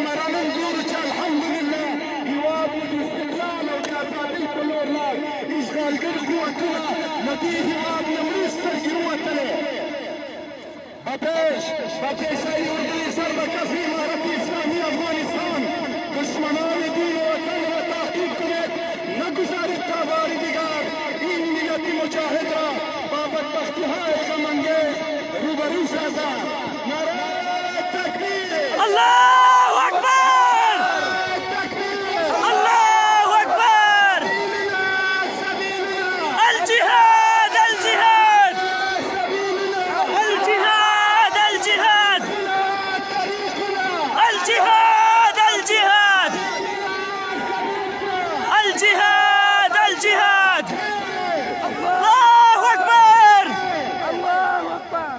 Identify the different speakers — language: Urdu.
Speaker 1: مرة منظور الحمد لله يواجه الاستقلال وكافات كلنا إشغال قوتنا نتيجة وابن مريستر قوتنا بابيش أيوبي سرب كفي إمارة إسلامية أفغانستان دشمنان دين وطن وتحقيق كنت نگذارد تاباری دیگر این ملت مجاهد را با بدبختی‌های غم‌انگیز روبرو سازد. نعره تکبیر!
Speaker 2: الله اکبر! الله اکبر! الجهاد الجهاد! الجهاد الجهاد! الجهاد الجهاد! الجهاد الجهاد! الله اکبر! الله اکبر!